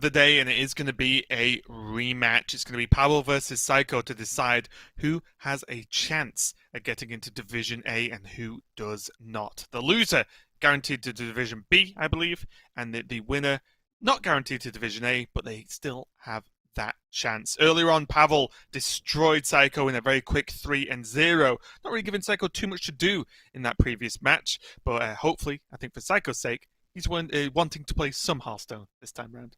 the day, and it is going to be a rematch. It's going to be Pavel versus Seiko to decide who has a chance at getting into Division A and who does not. The loser guaranteed to Division B, I believe, and the winner not guaranteed to Division A, but they still have that chance. Earlier on, Pavel destroyed Seiko in a very quick 3-0. Not really giving Seiko too much to do in that previous match, but hopefully, I think for Seiko's sake, he's wanting to play some Hearthstone this time round.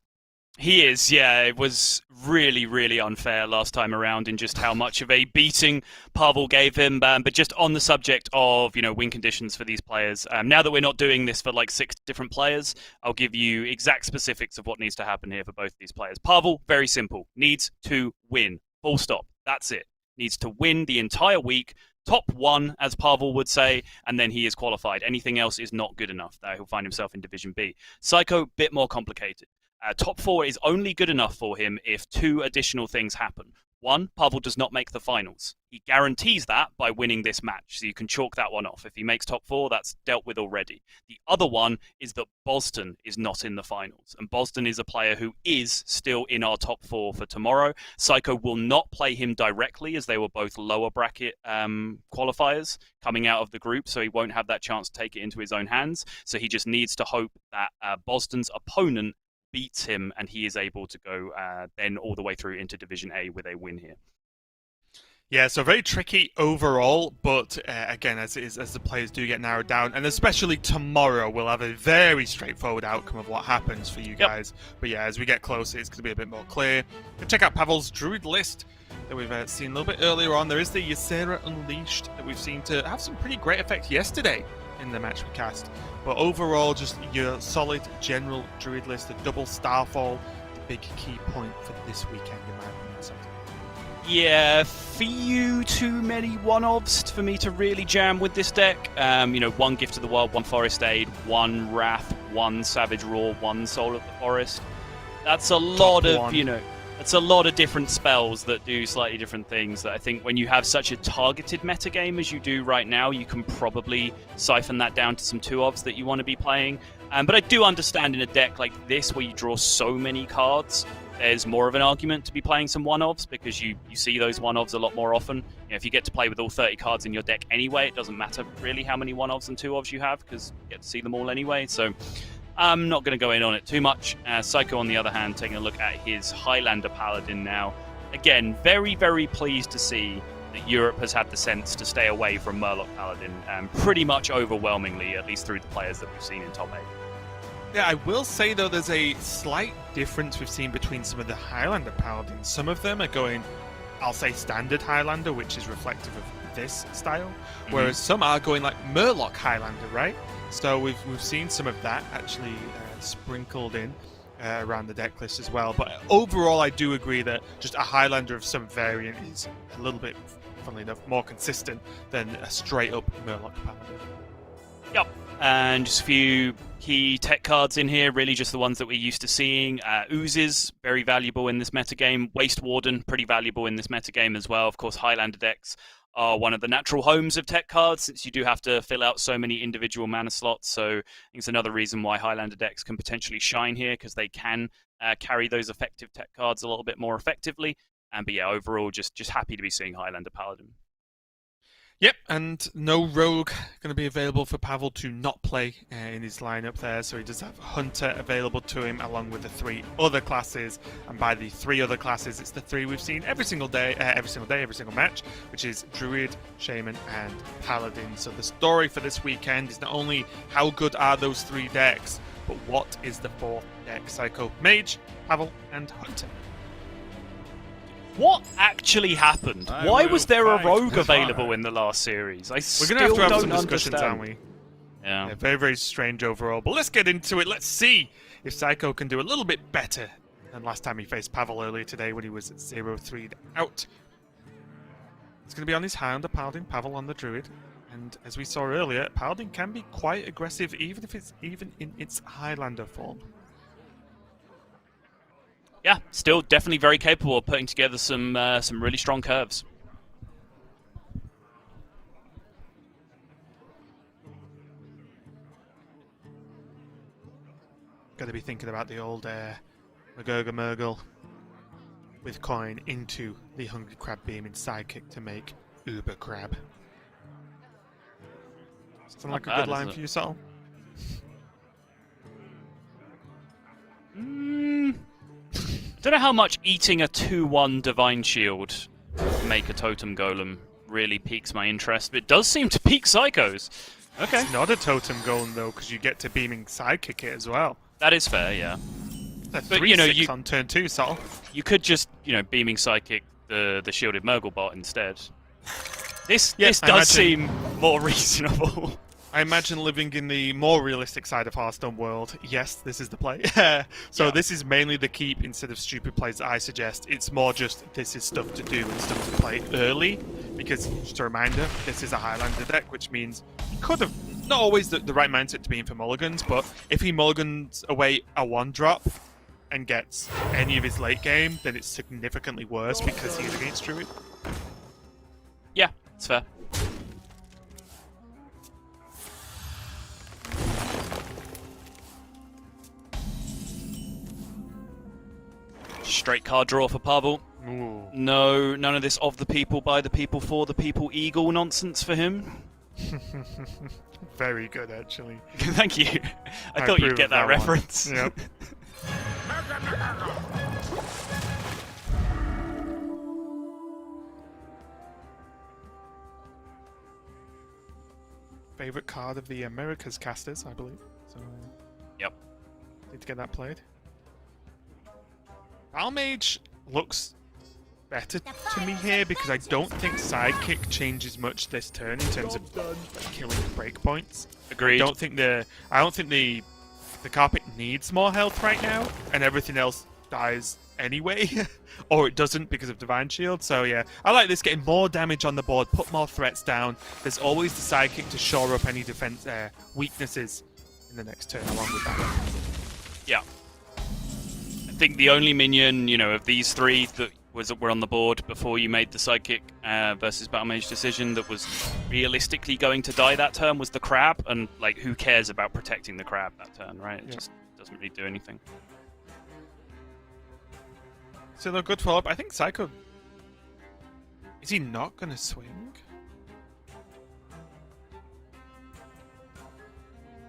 He is, yeah. It was really, really unfair last time around in just how much of a beating Pavel gave him. But just on the subject of, win conditions for these players, now that we're not doing this for like 6 different players, I'll give you exact specifics of what needs to happen here for both these players. Pavel, very simple, needs to win. Full stop. That's it. Needs to win the entire week. Top 1, as Pavel would say, and then he is qualified. Anything else is not good enough. He'll find himself in Division B. Seiko, bit more complicated. Top 4 is only good enough for him if 2 additional things happen. 1, Pavel does not make the finals. He guarantees that by winning this match, so you can chalk that one off. If he makes top 4, that's dealt with already. The other one is that Boston is not in the finals, and Boston is a player who is still in our top 4 for tomorrow. Seiko will not play him directly, as they were both lower bracket qualifiers coming out of the group, so he won't have that chance to take it into his own hands. So he just needs to hope that Boston's opponent beats him, and he is able to go then all the way through into Division A with a win here. Yeah, so very tricky overall, but again, as the players do get narrowed down, and especially tomorrow, we'll have a very straightforward outcome of what happens for you guys. But yeah, as we get closer, it's going to be a bit more clear. Check out Pavel's Druid list that we've seen a little bit earlier on. There is the Ysera Unleashed that we've seen to have some pretty great effect yesterday in the match we cast. But overall, just your solid general Druid list, the double Starfall, the big key point for this weekend, in my opinion. So. Yeah, few too many one-offs for me to really jam with this deck. 1 Gift of the Wild, 1 Forest Aid, 1 Wrath, 1 Savage Roar, 1 Soul of the Forest. That's a lot of, it's a lot of different spells that do slightly different things that I think when you have such a targeted metagame as you do right now, you can probably siphon that down to some 2-ofs that you want to be playing. But I do understand in a deck like this where you draw so many cards, there's more of an argument to be playing some 1-ofs because you see those 1-ofs a lot more often. If you get to play with all 30 cards in your deck anyway, it doesn't matter really how many 1-ofs and 2-ofs you have because you get to see them all anyway. So I'm not going to go in on it too much. Seiko, on the other hand, taking a look at his Highlander Paladin now. Again, very, very pleased to see that Europe has had the sense to stay away from Murloc Paladin pretty much overwhelmingly, at least through the players that we've seen in top 8. Yeah, I will say, though, there's a slight difference we've seen between some of the Highlander Paladins. Some of them are going, I'll say, standard Highlander, which is reflective of this style, whereas some are going like Murloc Highlander, right? So we've seen some of that actually sprinkled in around the deck list as well. But overall, I do agree that just a Highlander of some variant is a little bit, funnily enough, more consistent than a straight-up Murloc Paladin. Yep. And just a few key tech cards in here, really just the ones that we're used to seeing. Oozes, very valuable in this metagame. Waste Warden, pretty valuable in this metagame as well. Of course, Highlander decks are one of the natural homes of tech cards, since you do have to fill out so many individual mana slots. So I think it's another reason why Highlander decks can potentially shine here, because they can carry those effective tech cards a little bit more effectively. But yeah, overall, just happy to be seeing Highlander Paladin. Yep, and no Rogue going to be available for Pavel to not play in his lineup there, so he does have Hunter available to him along with the 3 other classes, and by the 3 other classes, it's the 3 we've seen every single match, which is Druid, Shaman, and Paladin. So the story for this weekend is not only how good are those 3 decks, but what is the 4th deck? Seiko, Mage, Pavel, and Hunter. What actually happened? Why was there a rogue available in the last series? We're going to have some discussions, aren't we? Yeah. Very, very strange overall. But let's get into it. Let's see if Seiko can do a little bit better than last time he faced Pavel earlier today when he was 0-3'd out. It's going to be on his Highlander Paladin, Pavel on the Druid. And as we saw earlier, Paladin can be quite aggressive even if it's in its Highlander form. Yeah, still definitely very capable of putting together some really strong curves. Got to be thinking about the old Magurga Murgle with coin into the Hungry Crab Beaming Sidekick to make Uber Crab. Sound like a good line for you, Sol? Don't know how much eating a 2-1 Divine Shield to make a Totem Golem really piques my interest, but it does seem to pique Seiko's. Okay. It's not a Totem Golem, though, because you get to Beaming Sidekick it as well. That is fair, yeah. But 3/6 on turn 2, Sol. You could just, Beaming Sidekick the shielded Murgle bot instead. This does seem more reasonable. I imagine living in the more realistic side of Hearthstone world, yes, this is the play. This is mainly the keep instead of stupid plays that I suggest. It's more just this is stuff to do and stuff to play early. Because, just a reminder, this is a Highlander deck, which means he could have, not always the right mindset to be in for mulligans, but if he mulligans away a 1-drop and gets any of his late game, then it's significantly worse because he is against Druid. Yeah, it's fair. Straight card draw for Pavel. Ooh. No, none of this of the people, by the people, for the people, eagle nonsense for him. Very good, actually. Thank you. I thought you'd get that reference. Yep. Favorite card of the Americas casters, I believe. So, yep. Need to get that played. Almage looks better to me here because I don't think Sidekick changes much this turn in terms of killing breakpoints. Agreed. I don't think the carpet needs more health right now, and everything else dies anyway, or it doesn't because of Divine Shield. So yeah, I like this, getting more damage on the board, put more threats down. There's always the Sidekick to shore up any defense weaknesses in the next turn along with that. Yeah. I think the only minion, of these three that were on the board before you made the Sidekick versus Battle Mage decision that was realistically going to die that turn was the Crab, and who cares about protecting the Crab that turn, right? It just doesn't really do anything. Still a good follow-up. I think Seiko... Is he not going to swing?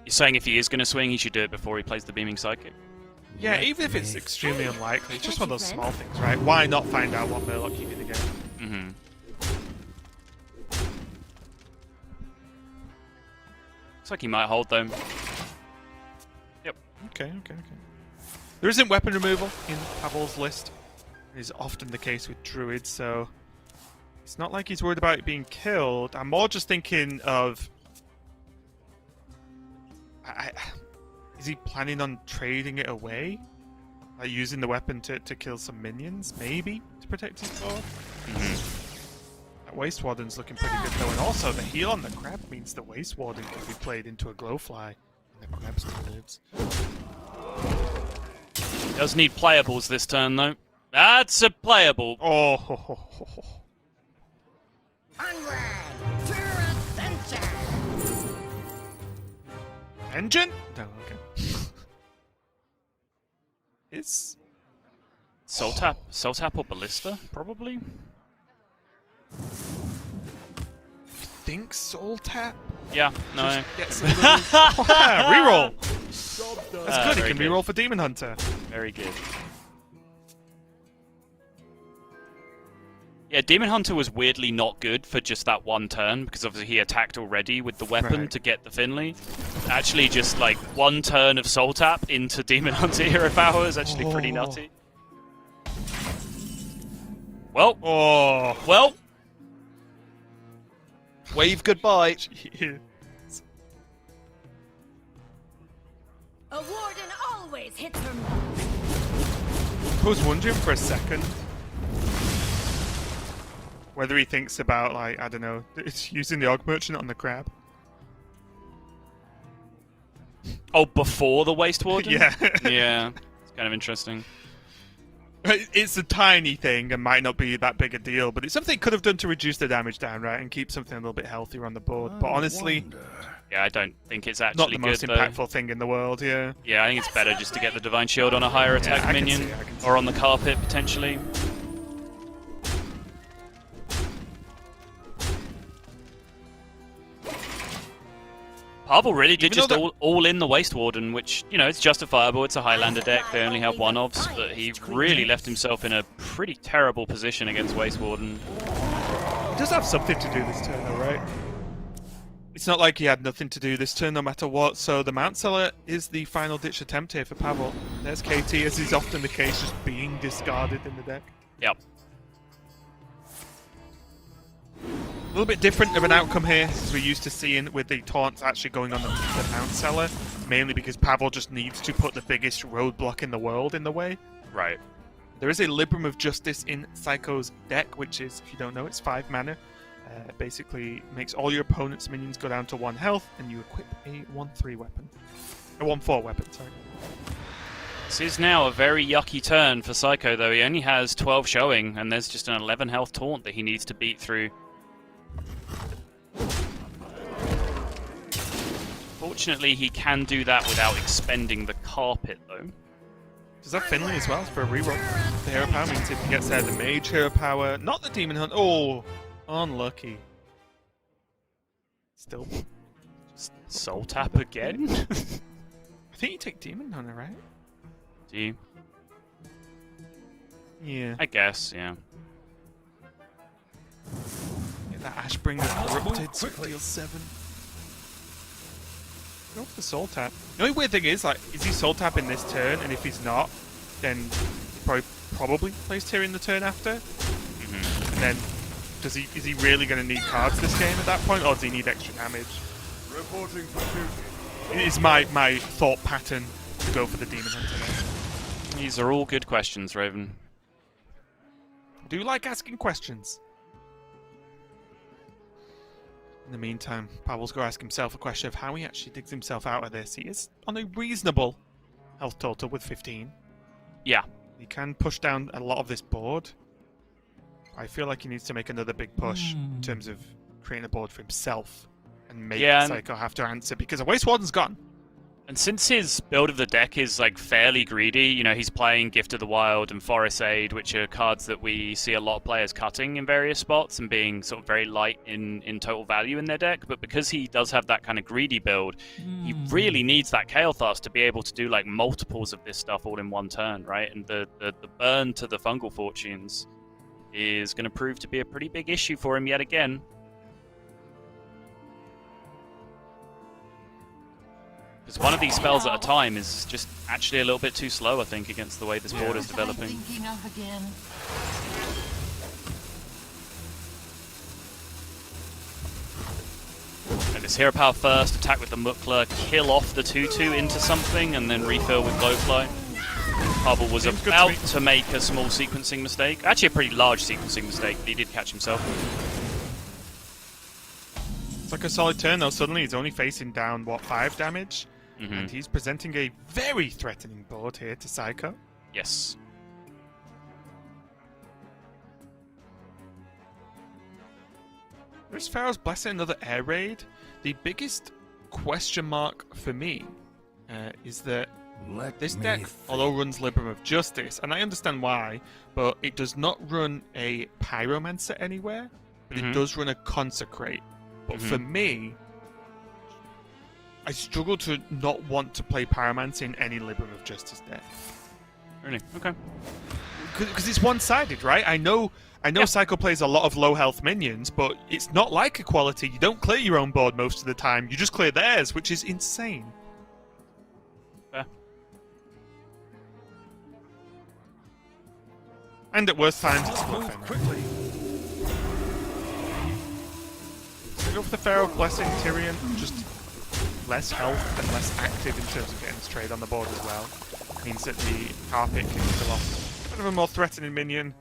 You're saying if he is going to swing, he should do it before he plays the Beaming Sidekick? Yeah, even if it's extremely unlikely, it's just one of those small things, right? Why not find out what Murloc you're going to get? Mm-hmm. Looks like he might hold, though. Yep. Okay. There isn't weapon removal in Pavel's list. It is often the case with Druids, so it's not like he's worried about it being killed. I'm more just thinking of... Is he planning on trading it away? Like using the weapon to kill some minions, maybe, to protect his board? Mm-hmm. That Waste Warden's looking pretty good though, and also the heal on the Crab means the Waste Warden can be played into a Glowfly, and the Crab still lives. Does need playables this turn, though. That's a playable. Oh, Onward to adventure! Engine? No, okay. It's Soul Tap or Ballista, probably? think Soul Tap? Yeah, no. Gets a little... Reroll! That's good, he can good. reroll for Demon Hunter. Very good. Yeah, Demon Hunter was weirdly not good for just that one turn, because obviously he attacked already with the weapon to get the Finley. Actually, just one turn of Soul Tap into Demon Hunter Hero Power is actually pretty nutty. Well. Well. Wave goodbye. A warden always hits her mark. I was wondering for a second whether he thinks about, I don't know, it's using the Aug Merchant on the Crab. Oh, before the Waste Warden? Yeah. Yeah. It's kind of interesting. It's a tiny thing and might not be that big a deal, but it's something he could have done to reduce the damage down, right, and keep something a little bit healthier on the board. But honestly, Yeah, I don't think it's actually Not the most good, impactful thing in the world, yeah. Yeah, I think it's better just to get the Divine Shield on a higher attack I can minion, see it, I can see or on the carpet, potentially. Pavel really did Even just all in the Waste Warden, which, you know, it's justifiable. It's a Highlander deck. They only have one-offs, but he really left himself in a pretty terrible position against Waste Warden. He does have something to do this turn, though, right? It's not like he had nothing to do this turn, no matter what. So the Mount Seller is the final ditch attempt here for Pavel. There's KT, as is often the case, just being discarded in the deck. Yep. A little bit different of an outcome here, as we're used to seeing with the taunts actually going on the Mount Seller, mainly because Pavel just needs to put the biggest roadblock in the world in the way. Right. There is a Libram of Justice in Seiko's deck, which is, if you don't know, it's 5 mana. It basically makes all your opponent's minions go down to 1 health, and you equip a 1/3 weapon. A 1/4 weapon, sorry. This is now a very yucky turn for Seiko, though. He only has 12 showing, and there's just an 11 health taunt that he needs to beat through. Fortunately, he can do that without expending the carpet, though. Does that Finley as well for a reroll? The hero power means if he gets there, the mage hero power, not the demon hunt. Oh, unlucky. Still. Just soul tap again? I think you take demon hunter, right? Do you? Yeah. I guess, yeah. Get that Ashbringer corrupted, so it deals 7. Go for the soul tap. The only weird thing is, like, is he soul tapping this turn? And if he's not, then he probably plays Tyrion the turn after. And then, is he really going to need cards this game at that point, or does he need extra damage? Reporting for duty. It is my thought pattern to go for the demon hunter there. These are all good questions, Raven. I do like asking questions. In the meantime, Pavel's got to ask himself a question of how he actually digs himself out of this. He is on a reasonable health total with 15. Yeah. He can push down a lot of this board. I feel like he needs to make another big push in terms of creating a board for himself and make Seiko have to answer, because a Waste Warden's gone. And since his build of the deck is like fairly greedy, you know, he's playing Gift of the Wild and Forest Aid, which are cards that we see a lot of players cutting in various spots and being sort of very light in total value in their deck. But because he does have that kind of greedy build, he really needs that Kael'thas to be able to do like multiples of this stuff all in one turn, right? And the burn to the Fungal Fortunes is going to prove to be a pretty big issue for him yet again. Because one of these spells at a time is just actually a little bit too slow, I think, against the way this board is developing. And this hero power first, attack with the Mukla, kill off the 2/2 into something, and then refill with Glowfly. Pavel was about to make a small sequencing mistake. Actually, a pretty large sequencing mistake, but he did catch himself. It's like a solid turn, though. Suddenly he's only facing down, what, 5 damage? And he's presenting a very threatening board here to Seiko. Yes. There's Pharaoh's Blessing, another air raid. The biggest question mark for me is that this deck, although runs Libram of Justice, and I understand why, but it does not run a Pyromancer anywhere, but it does run a Consecrate. But for me, I struggle to not want to play Pyromancer in any Libram of Justice deck. Really? Okay. Because it's one-sided, right? I know Seiko plays a lot of low-health minions, but it's not like Equality. You don't clear your own board most of the time. You just clear theirs, which is insane. Fair. And at worst times, it's Move quickly. So go for the Pharaoh Blessing, Tyrion, just less health and less active in terms of getting this trade on the board as well. Means that the carpet can kill off kind of a more threatening minion.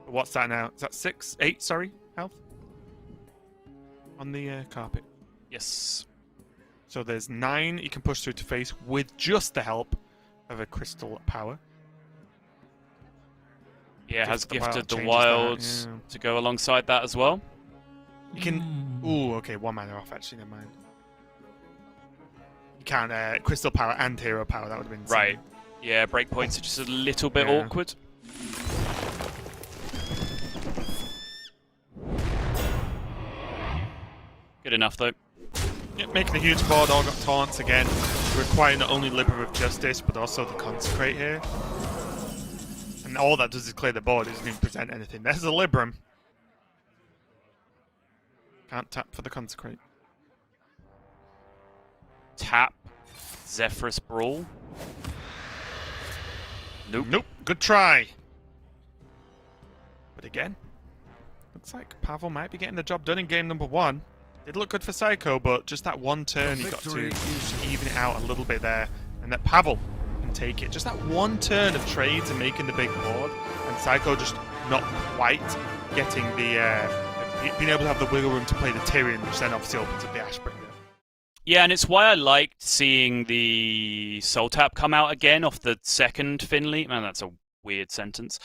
But what's that now? Is that 8, sorry, health? On the carpet. Yes. So there's 9 you can push through to face with just the help of a Crystal Power. Yeah, has Gifted the changes Wild that, yeah. to go alongside that as well. You can... Ooh, okay, 1 mana off, actually, never mind. You can't crystal power and hero power. That would have been insane. Right. Yeah, breakpoints are just a little bit Yeah. awkward. Good enough, though. Yeah, making a huge board. All got taunts again. Requiring not only Libra of Justice, but also the Consecrate here. And all that does is clear the board. It doesn't even present anything. There's a Libram. Can't tap for the Consecrate. Tap. Zephyrus Brawl. Nope. Nope. Good try. But again, looks like Pavel might be getting the job done in game number 1. Did look good for Seiko, but just that one turn he got to even it out a little bit there. And that Pavel can take it. Just that one turn of trades and making the big board. And Seiko just not quite getting the... being able to have the wiggle room to play the Tyrion, which then obviously opens up the Ashbringer. Yeah, and it's why I liked seeing the Soul Tap come out again off the second Finley. Man, that's a weird sentence.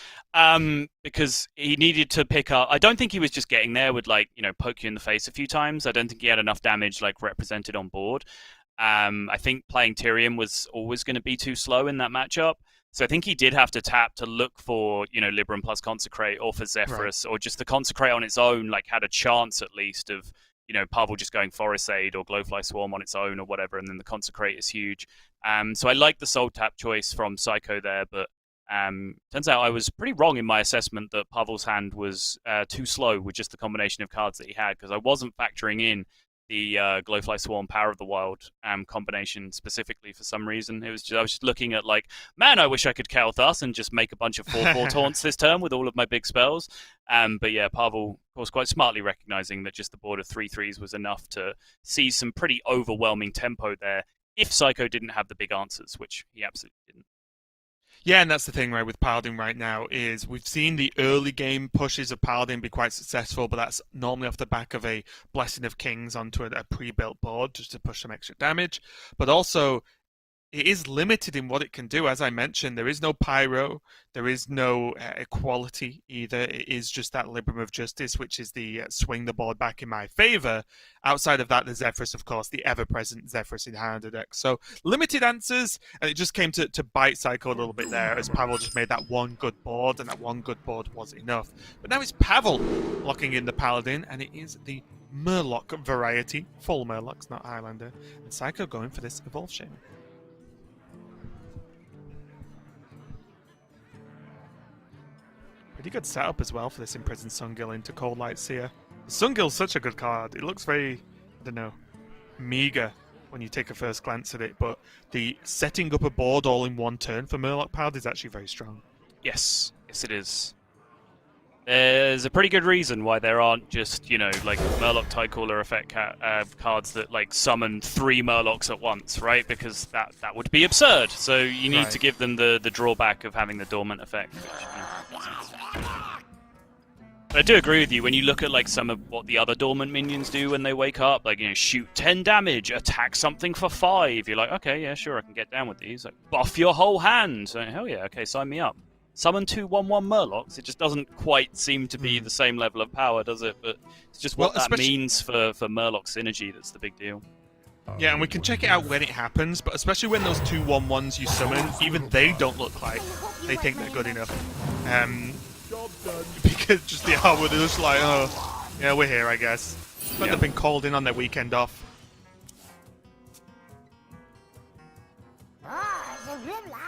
Because he needed to pick up... I don't think he was just getting there with, like, poke you in the face a few times. I don't think he had enough damage, like, represented on board. I think playing Tyrion was always going to be too slow in that matchup. So I think he did have to tap to look for, Libram plus Consecrate or for Zephyrus, or just the Consecrate on its own, like, had a chance at least of... Pavel just going Forest Aid or Glowfly Swarm on its own or whatever, and then the Consecrate is huge. So I like the Soul Tap choice from Seiko there, but turns out I was pretty wrong in my assessment that Pavel's hand was too slow with just the combination of cards that he had, because I wasn't factoring in the Glowfly Swarm Power of the Wild combination specifically for some reason. I was just looking at like, man, I wish I could Kael'thas and just make a bunch of 4/4 taunts this turn with all of my big spells. But yeah, Pavel, of course, quite smartly recognizing that just the board of 3/3s was enough to see some pretty overwhelming tempo there if Seiko didn't have the big answers, which he absolutely didn't. Yeah, and that's the thing, right, with Paladin right now, is we've seen the early game pushes of Paladin be quite successful, but that's normally off the back of a Blessing of Kings onto a pre-built board just to push some extra damage. But also, it is limited in what it can do. As I mentioned, there is no Pyro, there is no Equality either. It is just that Libram of Justice, which is the swing the board back in my favor. Outside of that, the Zephyrus, of course, the ever-present Zephyrus in hand deck. So, limited answers, and it just came to bite Seiko a little bit there, as Pavel just made that one good board, and that one good board was enough. But now it's Pavel locking in the Paladin, and it is the Murloc variety. Full Murlocs, not Highlander. And Seiko going for this Evolve Shaman. Pretty good setup as well for this Imprisoned Sungil into Cold Light Seer. Sungil's such a good card. It looks very, I don't know, meager when you take a first glance at it, but the setting up a board all in one turn for Murloc Paladin is actually very strong. Yes, it is. There's a pretty good reason why there aren't just, like Murloc Tidecaller effect cards that like summon 3 Murlocs at once, right? Because that would be absurd. So you need to give them the drawback of having the dormant effect. But I do agree with you when you look at like some of what the other dormant minions do when they wake up, like shoot 10 damage, attack something for 5. You're like, okay, yeah, sure, I can get down with these. Like buff your whole hand. So, hell yeah, okay, sign me up. Summon 2/1/1 Murlocs. It just doesn't quite seem to be the same level of power, does it? But it's just what that means for Murloc synergy that's the big deal. Yeah, and we can check it out when it happens, but especially when those 2/1/1s you summon, even they don't look like they think they're good enough. Because just the they're just like, oh, yeah, we're here, I guess. But they've been called in on their weekend off. Oh, the riddler.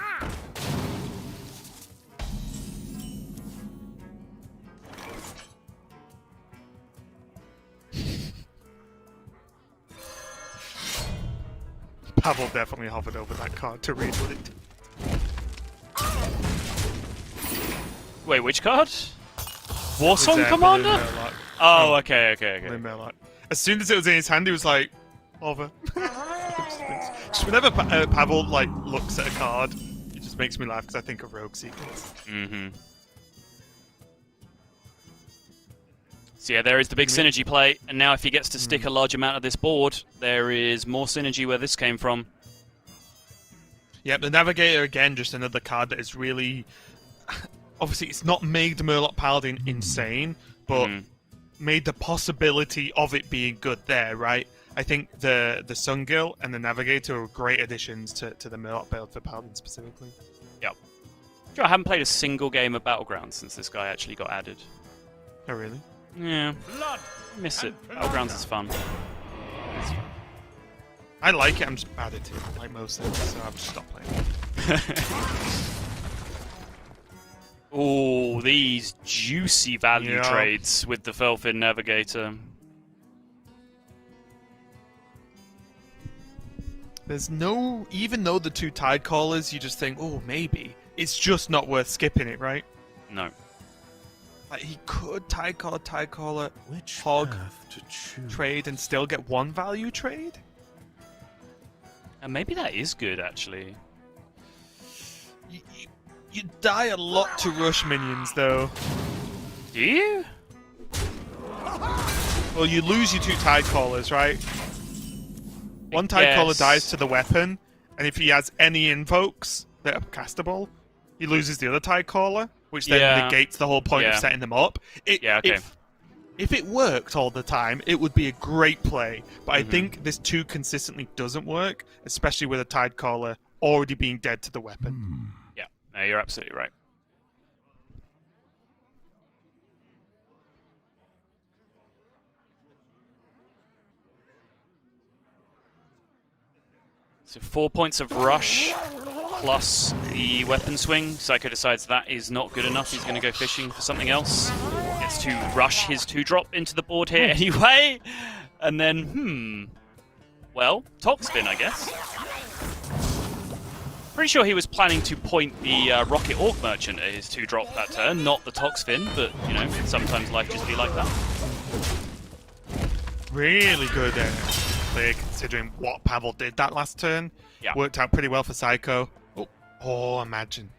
Pavel definitely hovered over that card to read what it did. Wait, which card? Warsong Commander? Oh, okay. Murloc. As soon as it was in his hand, he was like, over. Just whenever Pavel like looks at a card, it just makes me laugh because I think of Rogue Sequence. Mm-hmm. So yeah, there is the big synergy play, and now if he gets to stick a large amount of this board, there is more synergy where this came from. Yep, the Navigator again, just another card that is really... Obviously, it's not made Murloc Paladin insane, but made the possibility of it being good there, right? I think the Sungill and the Navigator are great additions to the Murloc build for Paladin specifically. Yep. I haven't played a single game of Battlegrounds since this guy actually got added. Oh, really? Yeah. Blood. Miss it. Battlegrounds is fun. I like it, I'm just bad at it, like most things, so I've just stopped playing. Oh, these juicy value Yeah. trades with the Felfin Navigator. There's no... Even though the 2 Tide Callers, you just think, oh, maybe. It's just not worth skipping it, right? No. Like, he could Tide Caller, Which Hog path to choose? trade and still get 1 value trade? And maybe that is good, actually. You die a lot to rush minions, though. Do you? Well, you lose your 2 Tide Callers, right? 1 Tide Caller Yes. dies to the weapon, and if he has any invokes that are castable, he loses the other Tide Caller, which then Yeah. negates the whole point Yeah. of setting them up. Yeah, okay. If it worked all the time, it would be a great play. But I Mhm. think this 2 consistently doesn't work, especially with a Tide Caller already being dead to the weapon. Yeah. No, you're absolutely right. So 4 points of rush plus the weapon swing. Seiko decides that is not good enough. He's going to go fishing for something else. Gets to rush his 2-drop into the board here anyway. And then, well, Toxfin, I guess. Pretty sure he was planning to point the Rocket Orc Merchant at his 2-drop that turn, not the Toxfin, but, you know, sometimes life just be like that. Really good play considering what Pavel did that last turn. Yeah. Worked out pretty well for Seiko. Oh, imagine.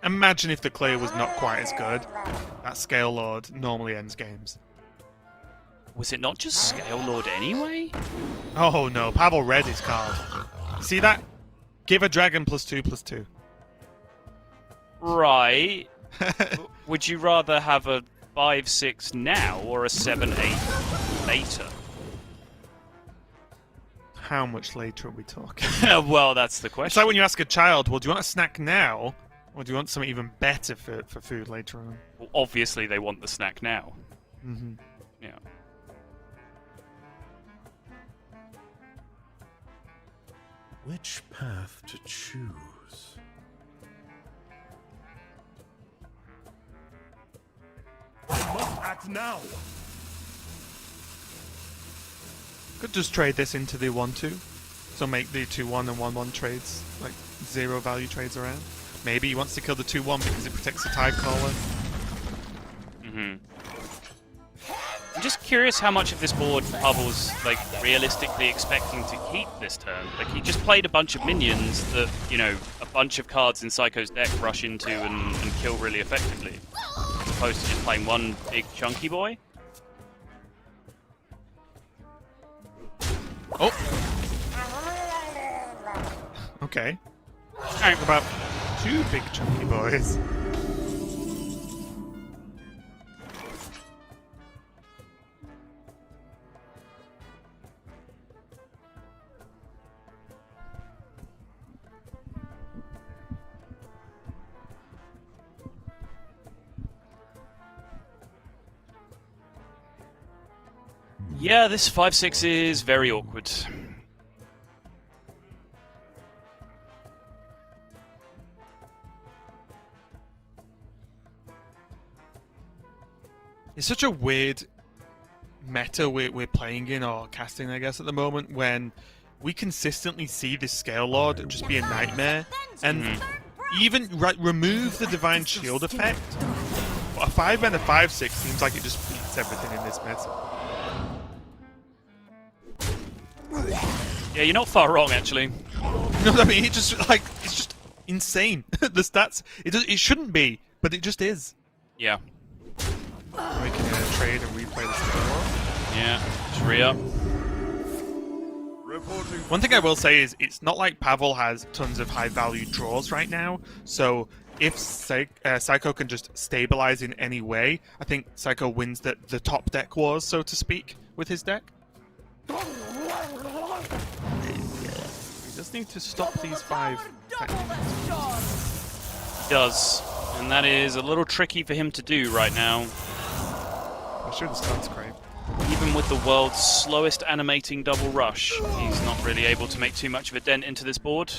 Imagine if the clear was not quite as good. That Scale Lord normally ends games. Was it not just Scale Lord anyway? Oh no, Pavel read his card. See that? Give a dragon +2/+2. Right. Would you rather have a 5/6 now or a 7/8 later? How much later are we talking? Well, that's the It's question. like when you ask a child, well, do you want a snack now? Or do you want something even better for food later on? Well, obviously, they want the snack now. Mm-hmm. Yeah. Which path to choose? I must act now. Could just trade this into the 1/2. So make the 2/1 and 1/1 trades, like 0 value trades around. Maybe he wants to kill the 2/1 because it protects the Tide Caller. Mm-hmm. I'm just curious how much of this board Pavel's like realistically expecting to keep this turn. Like he just played a bunch of minions that, you know, a bunch of cards in Seiko's deck rush into and kill really effectively. As opposed to just playing one big chunky boy. Oh! Okay. What about 2 big chunky boys? Yeah, this 5/6 is very awkward. It's such a weird meta we're playing in, or casting, I guess, at the moment, when we consistently see this Scale Lord just be a nightmare, and even remove the Divine Shield effect. But a 5 and a 5/6 seems like it just beats everything in this meta. Yeah, you're not far wrong, actually. You know what I mean? It just it's just insane. The stats. It shouldn't be, but it just is. Yeah. We can trade and replay the Scale Lord. Yeah. Just re-up. Reporting. One thing I will say is it's not like Pavel has tons of high-value draws right now, so if Seiko can just stabilize in any way, I think Seiko wins the top deck wars, so to speak, with his deck. He just need to stop these 5 techniques. He does. And that is a little tricky for him to do right now. I'm sure the stun's great. Even with the world's slowest animating double rush, he's not really able to make too much of a dent into this board.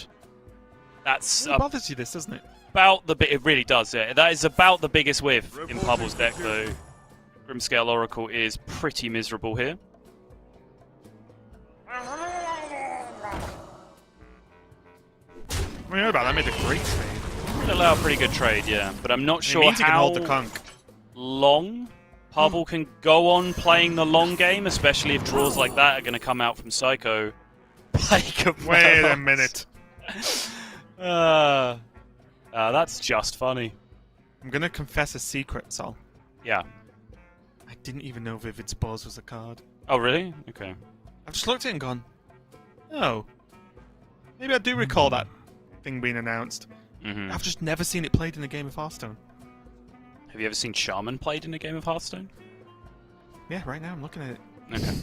That's It bothers you, this, doesn't it? about the it really does, yeah. That is about the biggest whiff in Pavel's deck, though. Grimscale Oracle is pretty miserable here. What do you know about that? Made a great trade. Would allow a pretty good trade, yeah. But I'm not It sure means he can how hold the conk. long Pavel can go on playing the long game, especially if draws like that are going to come out from Seiko. Plague of Wait a Murlocs. minute. That's just funny. I'm gonna confess a secret, Sol. Yeah. I didn't even know Vivid Spores was a card. Oh, really? Okay. I've just looked at it and gone, oh. Maybe I do recall that thing being announced. I've just never seen it played in a game of Hearthstone. Have you ever seen Shaman played in a game of Hearthstone? Yeah, right now I'm looking at it. Okay.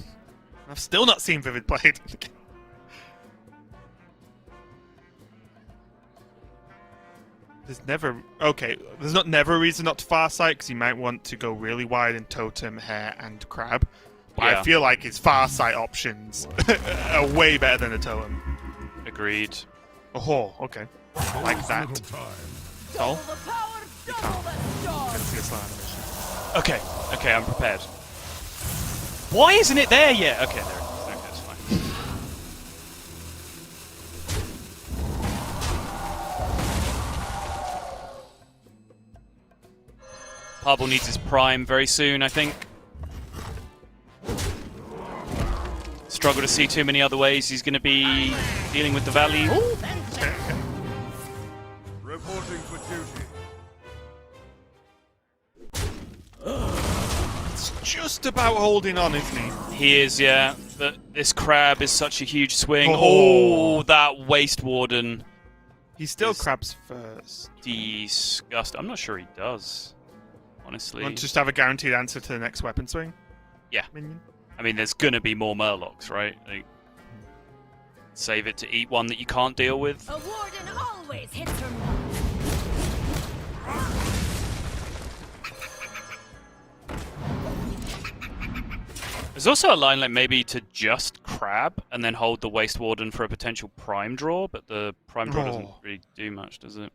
I've still not seen Vivid played. There's never... Okay, there's not never a reason not to Farsight, because you might want to go really wide in Totem, Hare, and Crab. But Yeah. I feel like his Farsight options are way better than a Totem. Agreed. Oh, okay. Like that. Little time. Sol? Double the power, double the storm. Let's see a slow animation. Okay. Okay, I'm prepared. Why isn't it there yet? Okay, there it is. Okay, that's fine. Pavel needs his prime very soon, I think. Struggle to see too many other ways he's going to be dealing with the value. Reporting for duty. It's just about holding on, isn't he? He is, yeah. But this crab is such a huge swing. Oh. Oh, that Waste Warden. He still Is- crabs first. Disgust. I'm not sure he does, honestly. Want to just have a guaranteed answer to the next weapon swing? Yeah. Minion? I mean, there's gonna be more Murlocs, right? Like, save it to eat one that you can't deal with. A warden always hits her mark. There's also a line like maybe to just crab and then hold the Waste Warden for a potential prime draw, but the prime draw doesn't Oh. really do much, does it?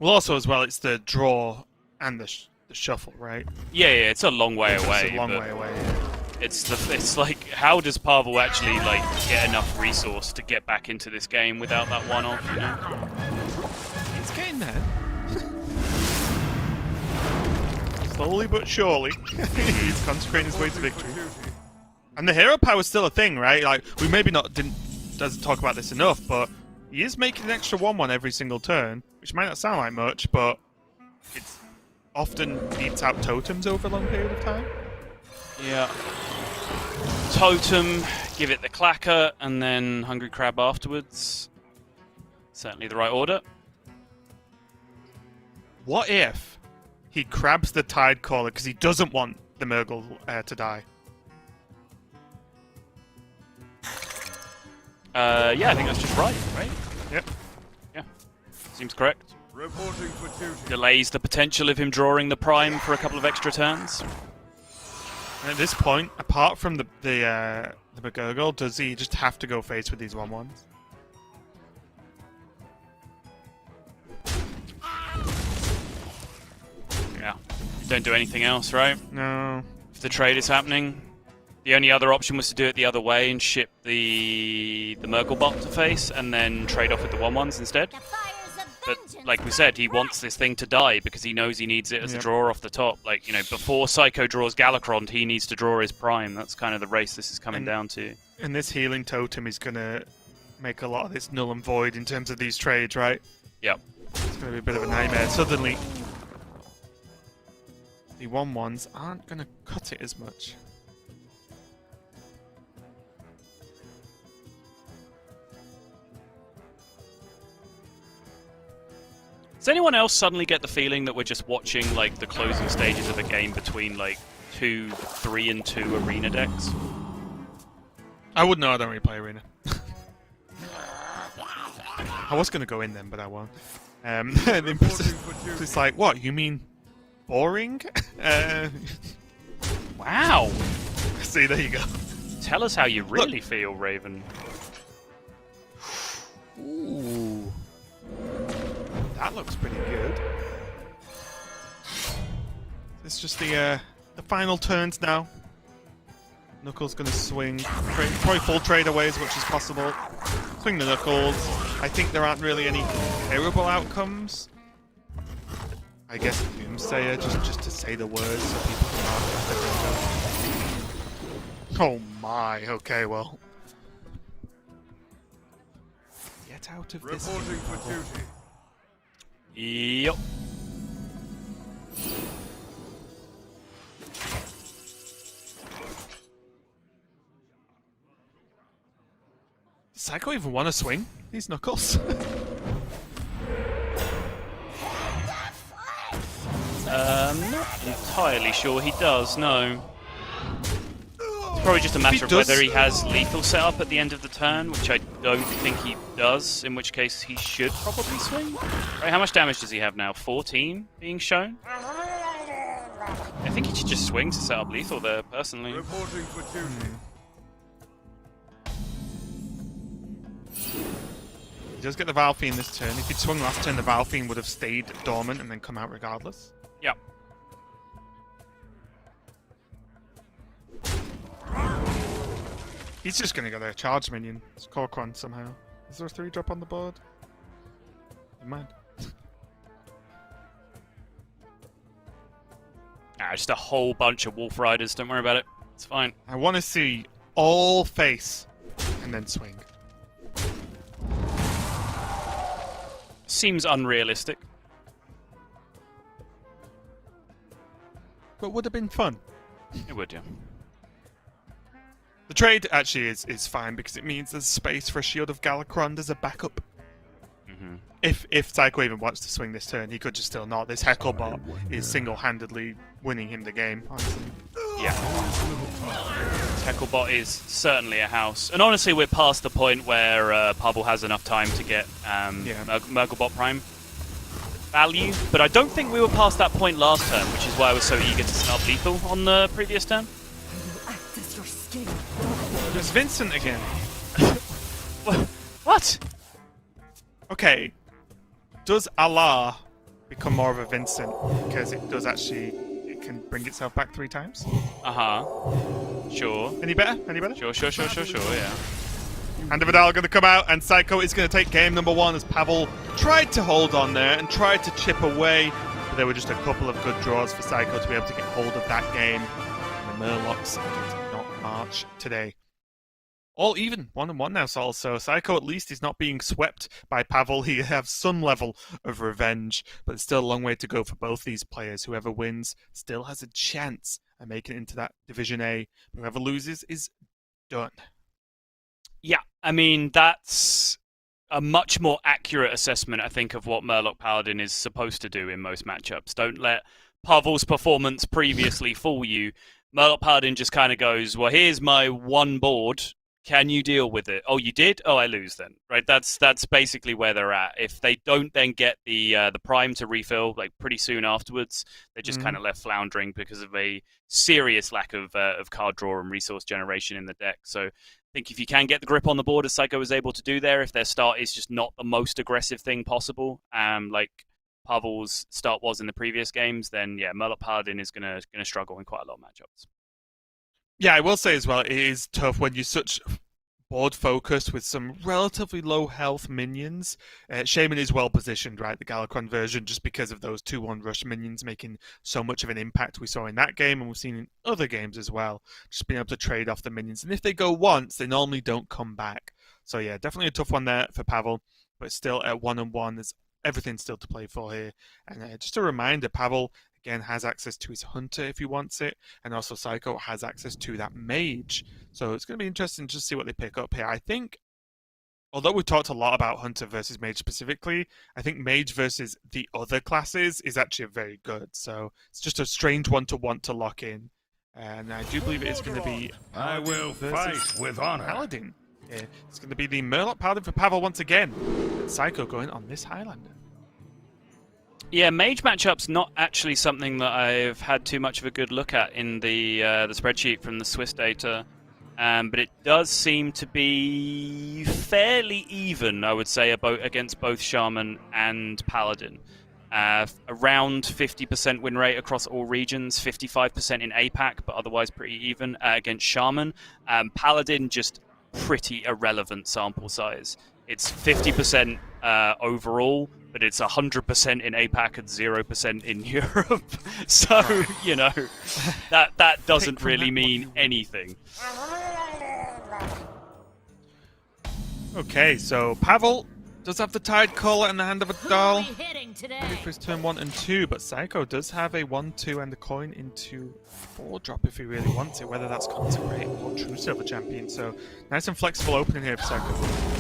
Well, also as well, it's the draw and the shuffle, right? Yeah, yeah, it's a long way away. It's a long but way away. It's like, how does Pavel actually like get enough resource to get back into this game without that one-off? You know? It's getting there. Slowly but surely, he's consecrating his way to victory. And the hero power is still a thing, right? Like we maybe doesn't talk about this enough, but he is making an extra 1/1 every single turn, which might not sound like much, but it's often beats out totems over a long period of time. Yeah. Totem, give it the clacker, and then Hungry Crab afterwards. Certainly the right order. What if he crabs the Tide Caller because he doesn't want the Murgle to die? Yeah, I think that's just right, right? Yep. Yeah. Seems correct. Reporting for duty. Delays the potential of him drawing the prime for a couple of extra turns. And at this point, apart from the McGurgle, does he just have to go face with these 1/1s? Yeah. Don't do anything else, right? No. If the trade is happening. The only other option was to do it the other way and ship the Murgle bot to face and then trade off with the 1/1s instead. The fires of But vengeance like we said, he wants this thing to die because he knows he needs it as a Yep. draw off the top. Like, you know, before Seiko draws Galakrond, he needs to draw his prime. That's kind of the race this is coming And- down to. And this healing totem is going to make a lot of this null and void in terms of these trades, right? Yep. It's going to be a bit of a nightmare. Suddenly, the 1/1s aren't going to cut it as much. Does anyone else suddenly get the feeling that we're just watching like the closing stages of a game between like 2 3-2 arena decks. I wouldn't know. I don't really play Arena. I was going to go in then, but I won't. It's like, what? You mean boring? Wow. See, there you go. Tell us how you really feel, Raven. Ooh. That looks pretty good. It's just the final turns now. Knuckles gonna swing. Probably full trade away as much as possible. Swing the Knuckles. I think there aren't really any terrible outcomes. I guess Doomsayer, just to say the words so people can laugh. Oh my, okay, well. Get out of this. Reporting for duty. Yep. Does Seiko even want to swing these Knuckles? Not entirely sure he does, no. It's probably just a matter of does- whether he has lethal set up at the end of the turn, which I don't think he does, in which case he should probably swing. Right, how much damage does he have now? 14 being shown? I think he should just swing to set up lethal there, personally. Reporting for duty. He does get the Valfiend this turn. If he'd swung last turn, the Valfiend would have stayed dormant and then come out regardless. Yep. He's just going to go there. Charge minion. It's Corcoran somehow. Is there a 3-drop on the board? Never mind. Just a whole bunch of Wolf Riders, don't worry about it. It's fine. I want to see all face and then swing. Seems unrealistic. But would have been fun. It would, yeah. The trade actually is fine because it means there's space for a Shield of Galakrond as a backup. Mm-hmm. If Seiko even wants to swing this turn, he could just still not. This Hecklebot is single-handedly winning him the game, honestly. Yeah. Hecklebot is certainly a house. And honestly, we're past the point where Pavel has enough time to get Murloc Prime value. But I don't think we were past that point last turn, which is why I was so eager to set up lethal on the previous turn. Act as your skin. There's Vincent again. What? Okay. Does Allah become more of a Vincent? Because it does actually... It can bring itself back 3 times? Uh-huh. Sure. Any better? Any better? Sure, yeah. Hand of Vidal going to come out, and Seiko is going to take game number 1 as Pavel tried to hold on there and tried to chip away, but there were just a couple of good draws for Seiko to be able to get hold of that game. And the Murlocs did not march today. All even, 1-1 now, Sol. So Seiko at least is not being swept by Pavel. He has some level of revenge, but it's still a long way to go for both these players. Whoever wins still has a chance at making it into that Division A. Whoever loses is done. Yeah, I mean, that's a much more accurate assessment, I think, of what Murloc Paladin is supposed to do in most matchups. Don't let Pavel's performance previously fool you. Murloc Paladin just kind of goes, well, here's my one board. Can you deal with it? Oh, you did? Oh, I lose then. Right? That's basically where they're at. If they don't then get the prime to refill like pretty soon afterwards, they're just kind of left floundering because of a serious lack of card draw and resource generation in the deck. So I think if you can get the grip on the board as Seiko was able to do there, if their start is just not the most aggressive thing possible, like Pavel's start was in the previous games, then yeah, Murloc Paladin is gonna struggle in quite a lot of matchups. Yeah, I will say as well, it is tough when you're such board focused with some relatively low health minions. Shaman is well positioned, right? The Galakrond version, just because of those 2-1 rush minions making so much of an impact we saw in that game, and we've seen in other games as well. Just being able to trade off the minions. And if they go once, they normally don't come back. So yeah, definitely a tough one there for Pavel, but still at 1-1, there's everything still to play for here. And just a reminder, Pavel again has access to his Hunter if he wants it, and also Seiko has access to that Mage. So it's going to be interesting to see what they pick up here. I think, although we've talked a lot about Hunter versus Mage specifically, I think Mage versus the other classes is actually very good. So it's just a strange one to want to lock in. And I do believe it is going to be I will versus fight with honor. Paladin. Yeah, it's going to be the Murloc Paladin for Pavel once again. And Seiko going on this Highlander. Yeah, mage matchup's not actually something that I've had too much of a good look at in the spreadsheet from the Swiss data, but it does seem to be fairly even, I would say, against both Shaman and Paladin. Around 50% win rate across all regions, 55% in APAC, but otherwise pretty even against Shaman. Paladin, just pretty irrelevant sample size. It's 50% overall, but it's 100% in APAC and 0% in Europe. So, you know, that doesn't really mean anything. Okay, so Pavel does have the Tide Caller in the hand of a doll. Hitting today. Ready for his turn 1 and 2, but Seiko does have a 1-2 and a coin into 4-drop if he really wants it, whether that's Consecrate or True Silver Champion. So nice and flexible opening here for Seiko.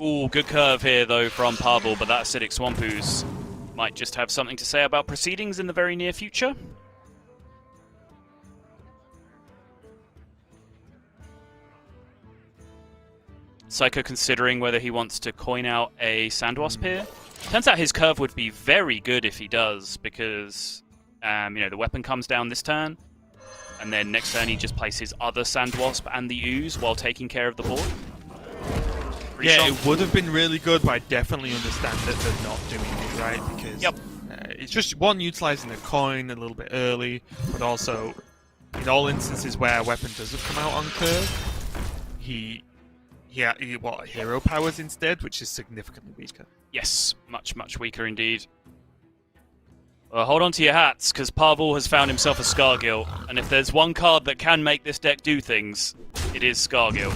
Ooh, good curve here, though, from Pavel, but that Acidic Swamp Ooze might just have something to say about proceedings in the very near future. Seiko considering whether he wants to coin out a Sandwasp here. Turns out his curve would be very good if he does, because you know, the weapon comes down this turn, and then next turn he just places other Sandwasp and the Ooze while taking care of the board. Yeah, it would have been really good, but I definitely understand that they're not doing it, right? Because it's just, one, utilizing the coin a little bit early, but also, in all instances where a weapon doesn't come out on curve, he hero powers instead, which is significantly weaker. Yes, much, much weaker indeed. Well, hold on to your hats, because Pavel has found himself a Scargill, and if there's one card that can make this deck do things, it is Scargill.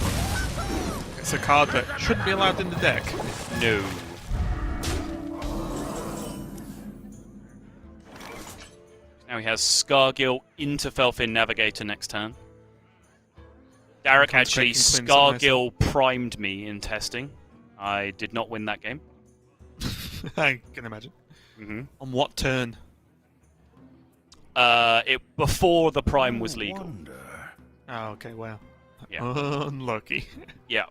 It's a card that shouldn't be allowed in the deck. No. Now he has Scargill into Felfin Navigator next turn. Derek actually Scargill primed me in testing. I did not win that game. I can imagine. Mm-hmm. On what turn? Before the prime was legal. Oh, okay, wow. Yeah. Unlucky. Yeah.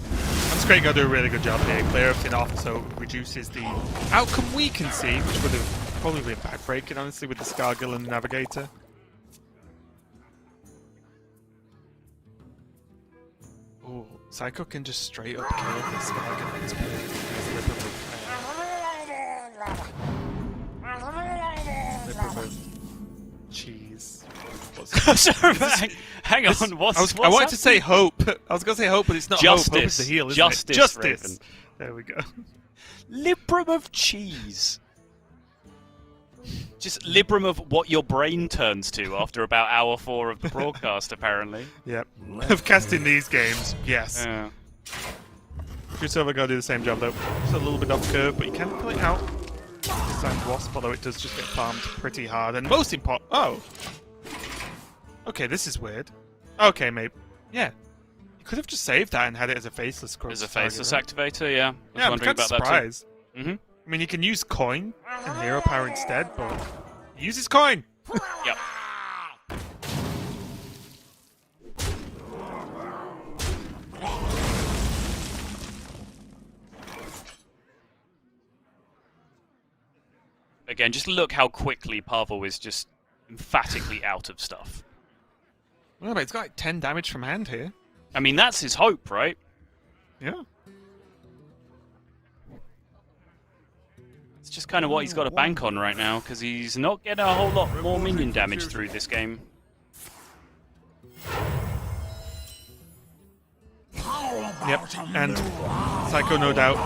That's great, got to do a really good job here. Clear everything off, so it reduces the outcome we can see, which would have probably been backbreaking, honestly, with the Scargill and the Navigator. Oh, Seiko can just straight up kill the Scargill in his play. Cheese. Sorry, hang on. I wanted to say hope. I was going to say hope, but it's not Justice. hope. Hope is the heal, isn't Justice, it? Justice. Raven. There we go. Librum of cheese. Just Librum of what your brain turns to after about hour 4 of the broadcast, apparently. Yep. Of casting these games, yes. Yeah. True Silver got to do the same job though. Just a little bit off curve, but you can pull it out. Sandwasp, although it does just get farmed pretty hard. And most important... Oh! Okay, this is weird. Okay, maybe... Yeah. You could have just saved that and had it as a faceless cross. As a faceless activator, yeah. Yeah, I'm kind of surprised. That too. Mm-hmm. I mean, you can use coin and hero power instead, but... Use his coin! Yep. Again, just look how quickly Pavel is just emphatically out of stuff. Well, but it's got like 10 damage from hand here. I mean, that's his hope, right? Yeah. It's just kind of what he's got to bank on right now, because he's not getting a whole lot more minion damage through this game. Yep, and Seiko, no doubt,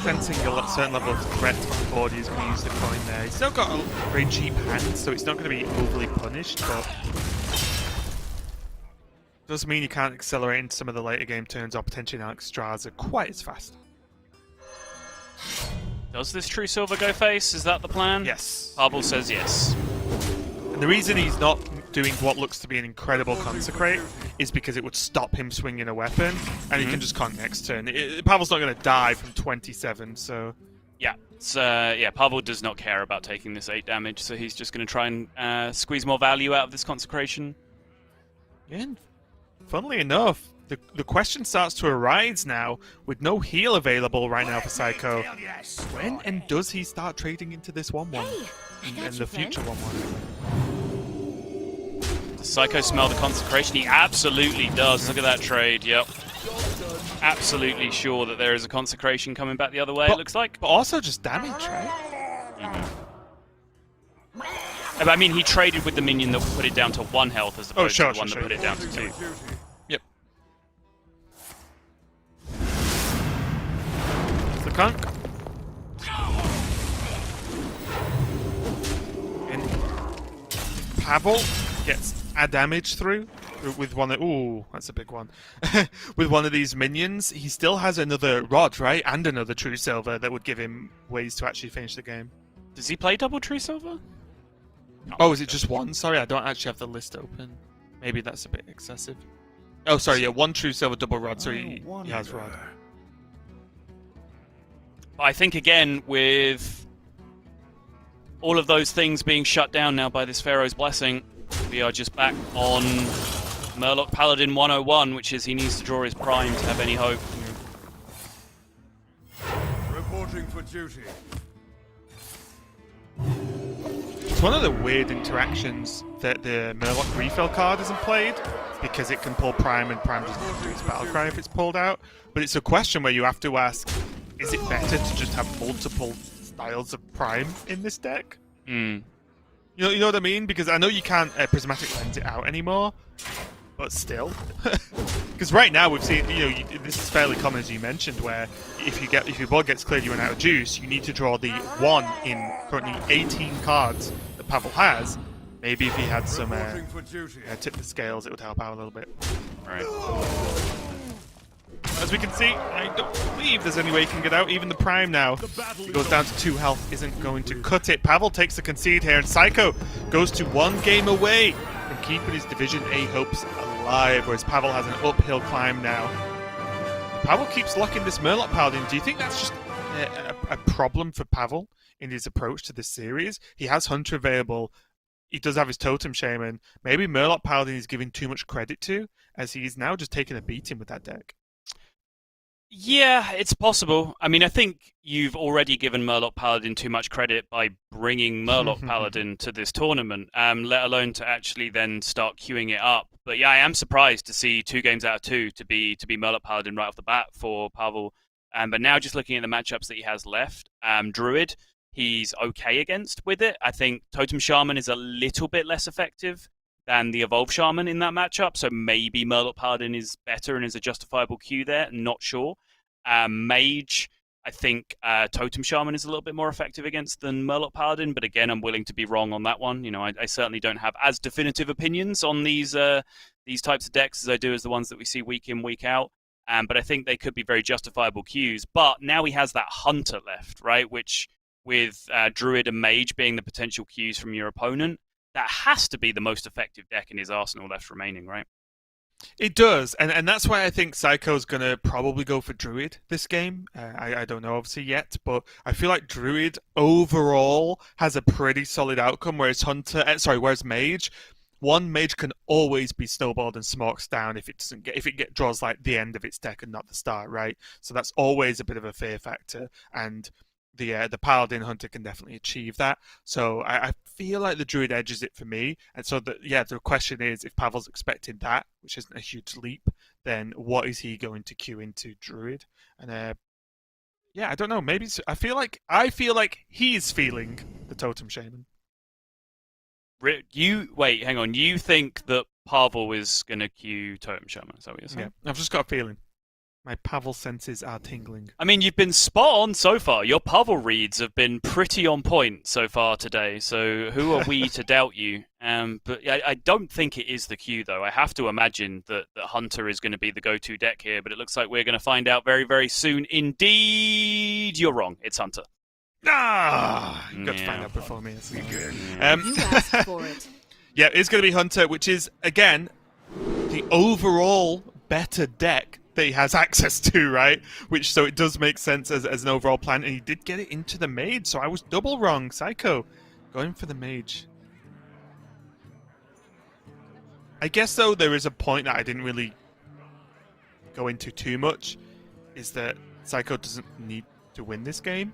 sensing a certain level of threat on the board, he's going to use the coin there. He's still got a very cheap hand, so it's not going to be overly punished, but does mean you can't accelerate into some of the later game turns or potentially not Straza quite as fast. Does this True Silver go face? Is that the plan? Yes. Pavel says yes. And the reason he's not doing what looks to be an incredible Consecrate is because it would stop him swinging a weapon, and he can just con next turn. Pavel's not going to die from 27, so... Yeah, yeah, Pavel does not care about taking this 8 damage, so he's just going to try and squeeze more value out of this consecration. And funnily enough, the question starts to arise now, with no heal available right now for Seiko. When and does he start trading into this 1-1? And the future 1-1? Does Seiko smell the consecration? He absolutely does. Look at that trade, yep. Absolutely sure that there is a consecration coming back the other way, it looks like. But also just damage, right? I mean, he traded with the minion that put it down to 1 health as opposed to the one that put it down to 2. Yep. The conk. And Pavel gets a damage through with one of... Ooh, that's a big one. With one of these minions. He still has another rod, right? And another true silver that would give him ways to actually finish the game. Does he play double true silver? Oh, is it just one? Sorry, I don't actually have the list open. Maybe that's a bit excessive. Oh, sorry, yeah, 1 true silver double rod, so he has rod. I think, again, with all of those things being shut down now by this Pharaoh's Blessing, we are just back on Murloc Paladin 101, which is he needs to draw his prime to have any hope. Reporting for duty. It's one of the weird interactions that the Murloc refill card isn't played, because it can pull Prime and Prime doesn't do its battle cry if it's pulled out. But it's a question where you have to ask, is it better to just have multiple styles of Prime in this deck? You know what I mean? Because I know you can't prismatic lens it out anymore, but still. Because right now we've seen, this is fairly common as you mentioned, where if your board gets cleared, you run out of juice, you need to draw the 1 in currently 18 cards that Pavel has. Maybe if he had some tip the scales, it would help out a little bit. Right. As we can see, I don't believe there's any way he can get out. Even the Prime now, he goes down to 2 health, isn't going to cut it. Pavel takes the concede here, and Seiko goes to 1 game away from keeping his Division A hopes alive, whereas Pavel has an uphill climb now. Pavel keeps locking this Murloc Paladin. Do you think that's just a problem for Pavel in his approach to this series? He has Hunter available. He does have his Totem Shaman. Maybe Murloc Paladin is giving too much credit to, as he's now just taking a beating with that deck. Yeah, it's possible. I mean, I think you've already given Murloc Paladin too much credit by bringing Murloc Paladin to this tournament, let alone to actually then start queuing it up. But yeah, I am surprised to see 2 games out of 2 to be Murloc Paladin right off the bat for Pavel. But now just looking at the matchups that he has left, Druid, he's okay against with it. I think Totem Shaman is a little bit less effective than the Evolve Shaman in that matchup, so maybe Murloc Paladin is better and is a justifiable queue there, not sure. Mage, I think Totem Shaman is a little bit more effective against than Murloc Paladin, but again, I'm willing to be wrong on that one. I certainly don't have as definitive opinions on these types of decks as I do as the ones that we see week in, week out. But I think they could be very justifiable queues. But now he has that Hunter left, right? Which, with Druid and Mage being the potential queues from your opponent, that has to be the most effective deck in his arsenal left remaining, right? It does, and that's why I think Seiko's going to probably go for Druid this game. I don't know, obviously, yet, but I feel like Druid overall has a pretty solid outcome, whereas Mage, Mage can always be snowballed and smokes down if it draws like the end of its deck and not the start, right? So that's always a bit of a fear factor, and the Paladin Hunter can definitely achieve that. So I feel like the Druid edges it for me. And so the question is, if Pavel's expecting that, which isn't a huge leap, then what is he going to queue into Druid? And I don't know. Maybe I feel like he's feeling the Totem Shaman. Wait, hang on. You think that Pavel is going to queue Totem Shaman? Is that what you're saying? Yeah, I've just got a feeling. My Pavel senses are tingling. I mean, you've been spot on so far. Your Pavel reads have been pretty on point so far today. So who are we to doubt you? But I don't think it is the queue, though. I have to imagine that Hunter is going to be the go-to deck here. But it looks like we're going to find out very, very soon. Indeed, you're wrong. It's Hunter. You got to find out before me. You asked for it. Yeah, it's going to be Hunter, which is, again, the overall better deck that he has access to, right? So it does make sense as an overall plan, and he did get it into the mage, so I was double wrong. Seiko going for the mage. I guess, though, there is a point that I didn't really go into too much, is that Seiko doesn't need to win this game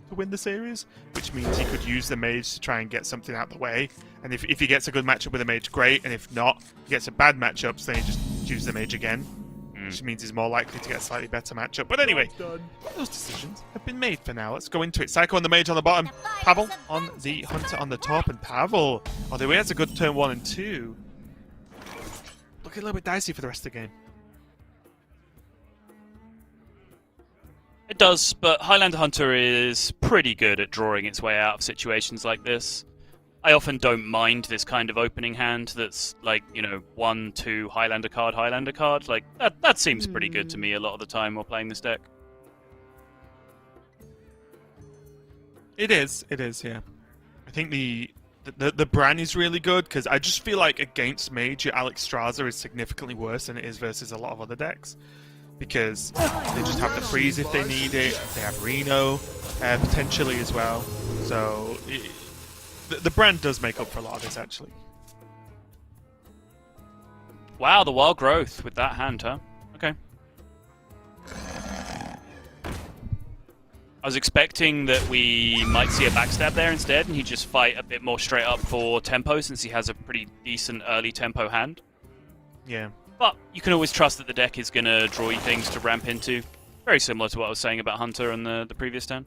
to win the series, which means he could use the mage to try and get something out the way. And if he gets a good matchup with the mage, great. And if not, he gets a bad matchup, so then he just chooses the mage again, which means he's more likely to get a slightly better matchup. But anyway, those decisions have been made for now. Let's go into it. Seiko on the mage on the bottom, Pavel on the hunter on the top, and Pavel, although he has a good turn 1 and 2, looking a little bit dicey for the rest of the game. It does, but Highlander Hunter is pretty good at drawing its way out of situations like this. I often don't mind this kind of opening hand that's like, 1, 2, Highlander card. Like, that seems pretty good to me a lot of the time while playing this deck. It is, yeah. I think the Bran is really good, because I just feel like against Mage, your Alex Straza is significantly worse than it is versus a lot of other decks. Because they just have the freeze if they need it. They have Reno potentially as well. So the brand does make up for a lot of this, actually. Wow, the wild growth with that hand, huh? Okay. I was expecting that we might see a backstab there instead, and he'd just fight a bit more straight up for tempo, since he has a pretty decent early tempo hand. Yeah. But you can always trust that the deck is going to draw you things to ramp into. Very similar to what I was saying about Hunter on the previous turn.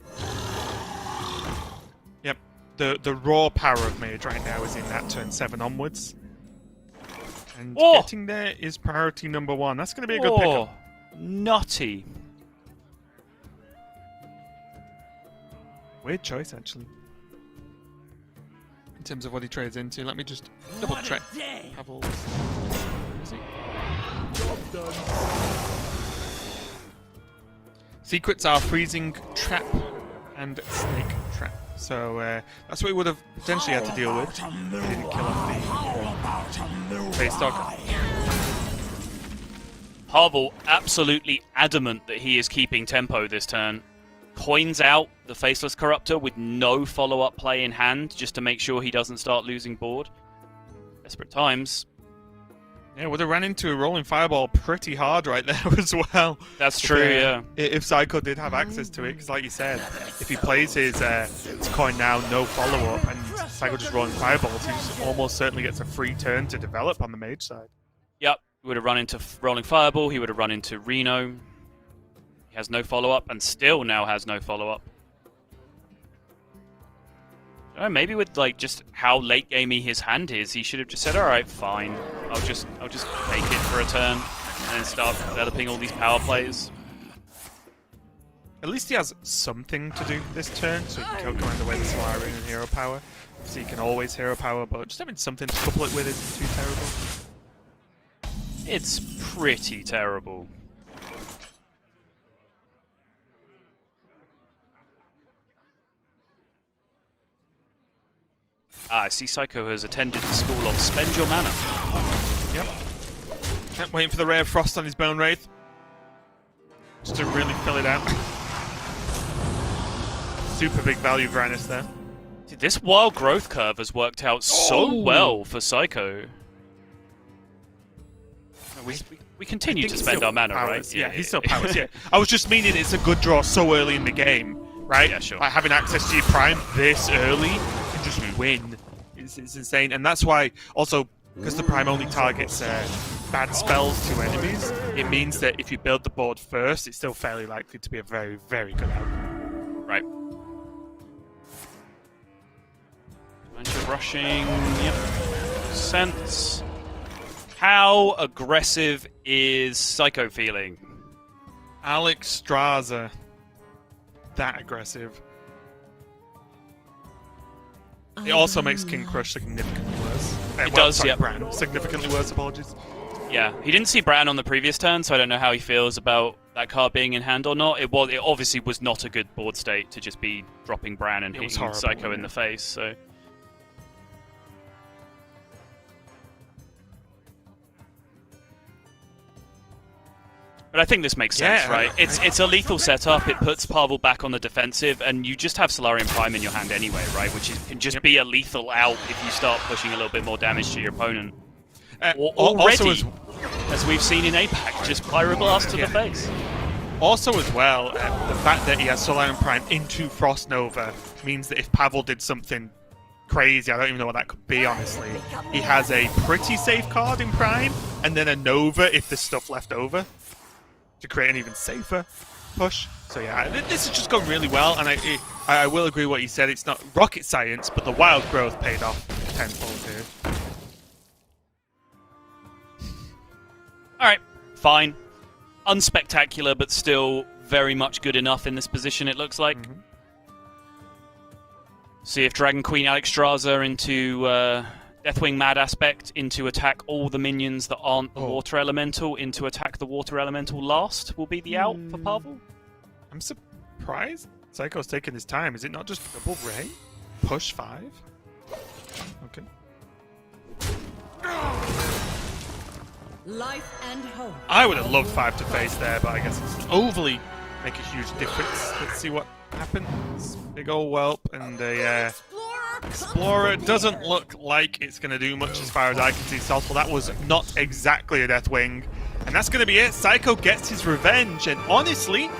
Yep. The raw power of Mage right now is in that turn 7 onwards. And getting there is priority number 1. That's going to be a good pickup. Nutty. Weird choice, actually. In terms of what he trades into. Let me just double check Pavel's. Secrets are freezing trap and snake trap. So that's what we would have potentially had to deal with. We didn't kill off the face dog. Pavel absolutely adamant that he is keeping tempo this turn. Coins out the Faceless Corruptor with no follow-up play in hand, just to make sure he doesn't start losing board. Desperate times. Yeah, would have ran into a rolling fireball pretty hard right there as well. That's true, yeah. If Seiko did have access to it, because like you said, if he plays his coin now, no follow-up, and Seiko just rolling fireballs, he just almost certainly gets a free turn to develop on the mage side. Yep, he would have run into rolling fireball, he would have run into Reno. He has no follow-up, and still now has no follow-up. Maybe with just how late gamey his hand is, he should have just said, "All right, fine. I'll just take it for a turn, and then start developing all these power plays." At least he has something to do this turn, so he can kill Commander away the Solarian and Hero Power. So he can always Hero Power, but just having something to couple it with isn't too terrible. It's pretty terrible. I see Seiko has attended the school of Spend Your Mana. Yep. Waiting for the Ray of Frost on his Bone Wraith. Just to really fill it out. Super big value Granis there. Dude, this wild growth curve has worked out so well for Seiko. We continue to spend our mana, powers, right? Yeah, he still powers, yeah. I was just meaning it's a good draw so early in the game, right? Yeah, sure. Like having access to your Prime this early and just win is insane. And that's why, also, because the Prime only targets bad spells to enemies, it means that if you build the board first, it's still fairly likely to be a very, very good outcome. Right. Bunch of rushing. Yep. Sense. How aggressive is Seiko feeling? Alex Straza. That aggressive. It also makes King Crush significantly worse. It does, yeah. Bran, significantly worse, apologies. Yeah, he didn't see Bran on the previous turn, so I don't know how he feels about that card being in hand or not. It obviously was not a good board state to just be dropping Bran and hitting Seiko in the face, so... But But I think this makes sense, Yeah, right? It's a lethal setup. It puts Pavel back on the defensive, and you just have Solarian Prime in your hand anyway, right? Which can just be a lethal out if you start pushing a little bit more damage to your opponent. Already, as we've seen in APAC, just Pyroblast to the face. Also as well, the fact that he has Solarian Prime into Frost Nova means that if Pavel did something crazy, I don't even know what that could be, honestly, he has a pretty safe card in Prime, and then a Nova if there's stuff left over to create an even safer push. So yeah, this has just gone really well, and I will agree with what you said. It's not rocket science, but the wild growth paid off tenfold here. Alright, fine. Unspectacular, but still very much good enough in this position, it looks like. See if Dragon Queen Alexstrasza into Deathwing Mad Aspect into attack all the minions that aren't the Water Elemental, into attack the Water Elemental last will be the out for Pavel. I'm surprised Seiko's taking his time. Is it not just double Ray? Push 5? Okay. Life and hope. I would have loved 5 to face there, but I guess it doesn't overly make a huge difference. Let's see what happens. Big ol' whelp and a Explorer. Doesn't look like it's going to do much as far as I can see. Saltful, that was not exactly a Deathwing. And that's going to be it. Seiko gets his revenge and honestly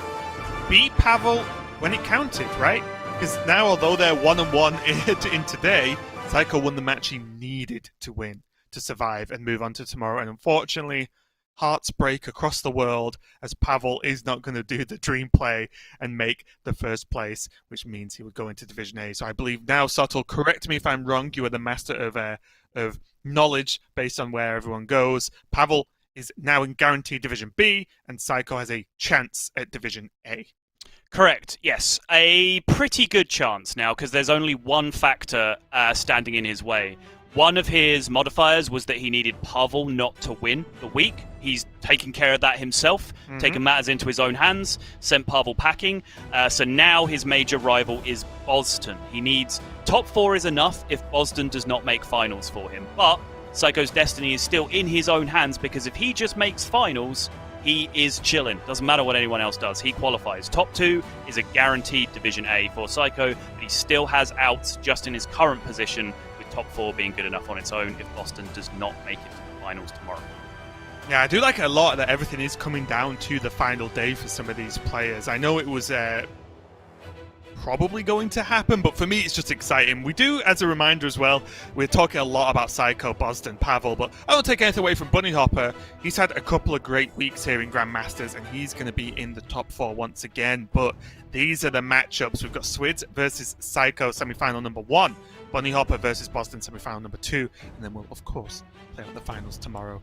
beat Pavel when it counted, right? Because now, although they're 1-1 in today, Seiko won the match he needed to win to survive and move on to tomorrow. And unfortunately, hearts break across the world as Pavel is not going to do the dream play and make the first place, which means he would go into Division A. So I believe now, Subtle, correct me if I'm wrong, you are the master of knowledge based on where everyone goes. Pavel is now in guaranteed Division B, and Seiko has a chance at Division A. Correct, yes. A pretty good chance now, because there's only one factor standing in his way. One of his modifiers was that he needed Pavel not to win the week. He's taken care of that himself, taken matters into his own hands, sent Pavel packing. So now his major rival is Boston. He needs top 4 is enough if Boston does not make finals for him. But Seiko's destiny is still in his own hands, because if he just makes finals, he is chilling. Doesn't matter what anyone else does. He qualifies. Top 2 is a guaranteed Division A for Seiko, but he still has outs just in his current position, top 4 being good enough on its own if Boston does not make it to the finals tomorrow. Yeah, I do like it a lot that everything is coming down to the final day for some of these players. I know it was probably going to happen, but for me it's just exciting. We do, as a reminder as well, we're talking a lot about Seiko, Boston, Pavel, but I don't take anything away from Bunny Hopper. He's had a couple of great weeks here in Grandmasters, and he's going to be in the top 4 once again, but these are the matchups. We've got Swids versus Seiko, semi-final number 1. Bunny Hopper versus Boston, semi-final number 2, and then we'll, of course, play out the finals tomorrow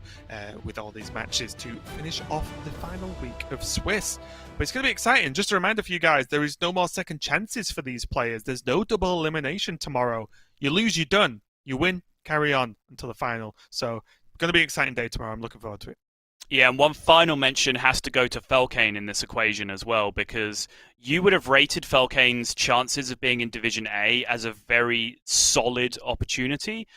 with all these matches to finish off the final week of Swiss. But it's going to be exciting. Just a reminder for you guys, there is no more second chances for these players. There's no double elimination tomorrow. You lose, you're done. You win, carry on until the final. So, it's going to be an exciting day tomorrow. I'm looking forward to it. Yeah, and one final mention has to go to Felkane in this equation as well, because you would have rated Felkane's chances of being in Division A as a very solid opportunity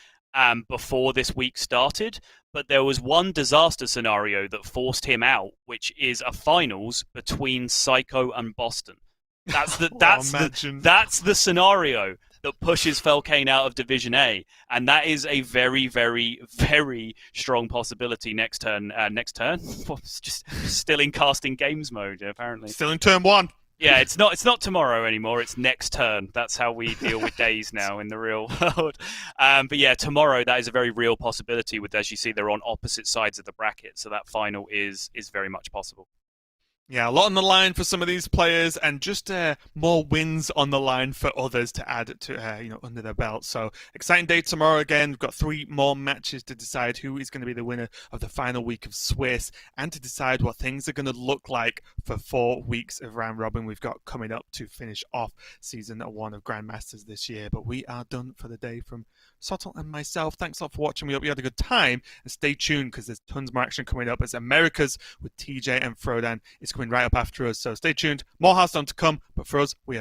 before this week started. But there was one disaster scenario that forced him out, which is a finals between Seiko and Boston. That's the scenario that pushes Felkane out of Division A, and that is a very, very, very strong possibility next turn. Just still in casting games mode, apparently. Still in turn 1. Yeah, it's not tomorrow anymore. It's next turn. That's how we deal with days now in the real world. But yeah, tomorrow that is a very real possibility. With, as you see, they're on opposite sides of the bracket, so that final is very much possible. Yeah, a lot on the line for some of these players, and just more wins on the line for others to add to under their belt. So exciting day tomorrow again. We've got 3 more matches to decide who is going to be the winner of the final week of Swiss, and to decide what things are going to look like for 4 weeks of round robin we've got coming up to finish off season 1 of Grandmasters this year. But we are done for the day from Sottle and myself. Thanks a lot for watching. We hope you had a good time, and stay tuned because there's tons more action coming up as Americas with TJ and Frodan is coming right up after us. So stay tuned. More Hearthstone to come, but for us, we are